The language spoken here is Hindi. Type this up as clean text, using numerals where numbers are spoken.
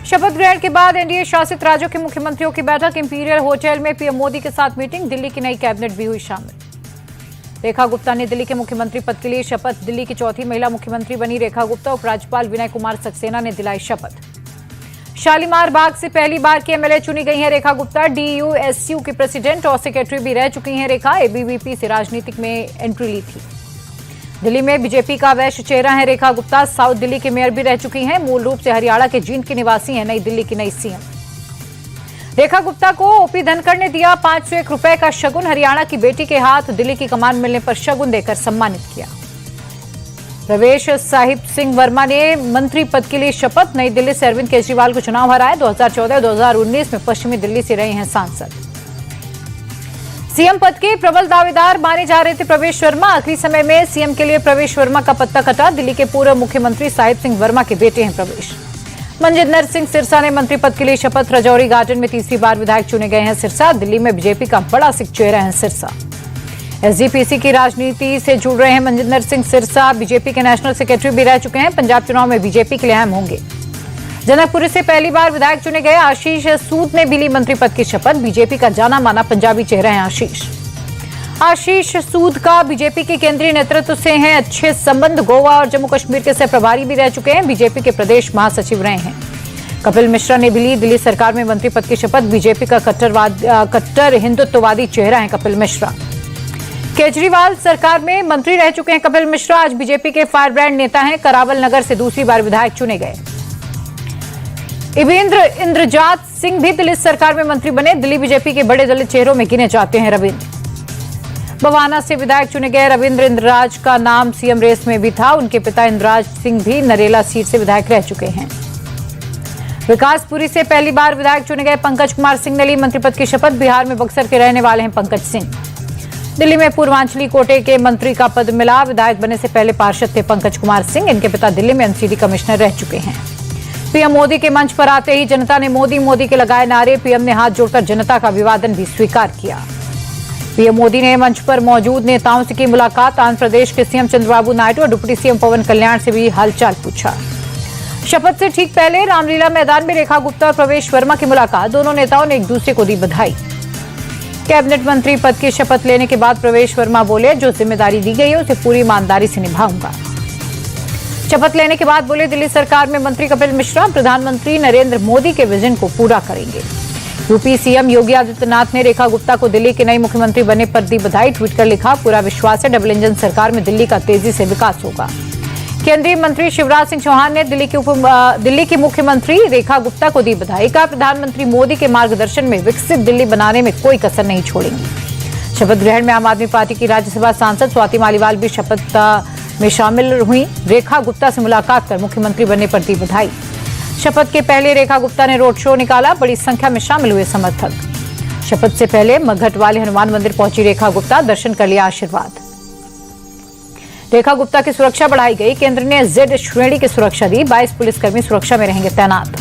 शपथ ग्रहण के बाद एनडीए शासित राज्यों के मुख्यमंत्रियों की बैठक। इंपीरियल होटल में पीएम मोदी के साथ मीटिंग। दिल्ली की नई कैबिनेट भी हुई शामिल। रेखा गुप्ता ने दिल्ली के मुख्यमंत्री पद के लिए शपथ। दिल्ली की चौथी महिला मुख्यमंत्री बनी रेखा गुप्ता। उपराज्यपाल विनय कुमार सक्सेना ने दिलाई शपथ। शालीमार बाग से पहली बार की एमएलए चुनी गई हैं रेखा गुप्ता। डीयूएसयू की प्रेसिडेंट और सेक्रेटरी भी रह चुकी हैं रेखा। एबीवीपी से राजनीतिक में एंट्री ली थी। दिल्ली में बीजेपी का वैश्य चेहरा है रेखा गुप्ता। साउथ दिल्ली के मेयर भी रह चुकी हैं। मूल रूप से हरियाणा के जींद की निवासी हैं। नई दिल्ली की नई सीएम रेखा गुप्ता को ओपी धनखड़ ने दिया 501 रुपए का शगुन। हरियाणा की बेटी के हाथ दिल्ली की कमान मिलने पर शगुन देकर सम्मानित किया। प्रवेश साहिब सिंह वर्मा ने मंत्री पद के लिए शपथ। नई दिल्ली से अरविंद केजरीवाल को चुनाव हराया। 2014-2019 में पश्चिमी दिल्ली से रहे हैं सांसद। सीएम पद के प्रबल दावेदार माने जा रहे थे प्रवेश वर्मा। आखिरी समय में सीएम के लिए प्रवेश वर्मा का पत्ता कटा। दिल्ली के पूर्व मुख्यमंत्री साहिब सिंह वर्मा के बेटे हैं प्रवेश। मनजिंदर सिंह सिरसा ने मंत्री पद के लिए शपथ। रजौरी गार्डन में तीसरी बार विधायक चुने गए हैं सिरसा। दिल्ली में बीजेपी का बड़ा सिख चेहरा है सिरसा। एसजीपीसी की राजनीति से जुड़ रहे हैं मनजिंदर सिंह सिरसा। बीजेपी के नेशनल सेक्रेटरी भी रह चुके हैं। पंजाब चुनाव में बीजेपी के लिए अहम होंगे। जनकपुरी से पहली बार विधायक चुने गए आशीष सूद ने भी ली मंत्री पद की शपथ। बीजेपी का जाना माना पंजाबी चेहरा है आशीष सूद का बीजेपी के केंद्रीय नेतृत्व से हैं अच्छे संबंध। गोवा और जम्मू कश्मीर के सह प्रभारी भी रह चुके हैं। बीजेपी के प्रदेश महासचिव रहे हैं। कपिल मिश्रा ने भी ली दिल्ली सरकार में मंत्री पद की शपथ। बीजेपी का कट्टर हिंदुत्ववादी चेहरा है कपिल मिश्रा। केजरीवाल सरकार में मंत्री रह चुके हैं कपिल मिश्रा। आज बीजेपी के फायर ब्रांड नेता हैं। करावल नगर से दूसरी बार विधायक चुने गए। इंद्रजात सिंह भी दिल्ली सरकार में मंत्री बने। दिल्ली बीजेपी के बड़े दलित चेहरों में गिने जाते हैं रविंद्र। बवाना से विधायक चुने गए रविंद्र। इंद्रराज का नाम सीएम रेस में भी था। उनके पिता इंद्रराज सिंह भी नरेला सीट से विधायक रह चुके हैं। विकासपुरी से पहली बार विधायक चुने गए पंकज कुमार सिंह ने ली मंत्री पद की शपथ। बिहार में बक्सर के रहने वाले हैं पंकज सिंह। दिल्ली में पूर्वांचली कोटे के मंत्री का पद मिला। विधायक बनने से पहले पार्षद थे पंकज कुमार सिंह। इनके पिता दिल्ली में एमसीडी कमिश्नर रह चुके हैं। पीएम मोदी के मंच पर आते ही जनता ने मोदी मोदी के लगाए नारे। पीएम ने हाथ जोड़कर जनता का अभिवादन भी स्वीकार किया। पीएम मोदी ने मंच पर मौजूद नेताओं से की मुलाकात। आंध्र प्रदेश के सीएम चंद्रबाबू नायडू और डिप्टी सीएम पवन कल्याण से भी हालचाल पूछा। शपथ से ठीक पहले रामलीला मैदान में रेखा गुप्ता और प्रवेश वर्मा की मुलाकात। दोनों नेताओं ने एक दूसरे को दी बधाई। कैबिनेट मंत्री पद की शपथ लेने के बाद प्रवेश वर्मा बोले, जो जिम्मेदारी दी गई है उसे पूरी ईमानदारी से निभाऊंगा। शपथ लेने के बाद बोले, दिल्ली सरकार में मंत्री कपिल मिश्रा प्रधानमंत्री नरेंद्र मोदी के विजन को पूरा करेंगे। यूपी सीएम योगी आदित्यनाथ ने रेखा गुप्ता को दिल्ली के नई मुख्यमंत्री बनने पर दी बधाई। ट्वीट कर लिखा, पूरा विश्वास है डबल इंजन सरकार में दिल्ली का तेजी से विकास होगा। केंद्रीय मंत्री शिवराज सिंह चौहान ने दिल्ली की मुख्यमंत्री रेखा गुप्ता को दी बधाई। कहा, प्रधानमंत्री मोदी के मार्गदर्शन में विकसित दिल्ली बनाने में कोई कसर नहीं छोड़ेंगी। शपथ ग्रहण में आम आदमी पार्टी की राज्यसभा सांसद स्वाति मालीवाल भी शपथ में शामिल हुई। रेखा गुप्ता से मुलाकात कर मुख्यमंत्री बनने पर दी बधाई। शपथ के पहले रेखा गुप्ता ने रोड शो निकाला। बड़ी संख्या में शामिल हुए समर्थक। शपथ से पहले मगहट वाले हनुमान मंदिर पहुंची रेखा गुप्ता। दर्शन कर लिया आशीर्वाद। रेखा गुप्ता की सुरक्षा बढ़ाई गई। केंद्र ने जेड श्रेणी की सुरक्षा दी। 22 पुलिसकर्मी सुरक्षा में रहेंगे तैनात।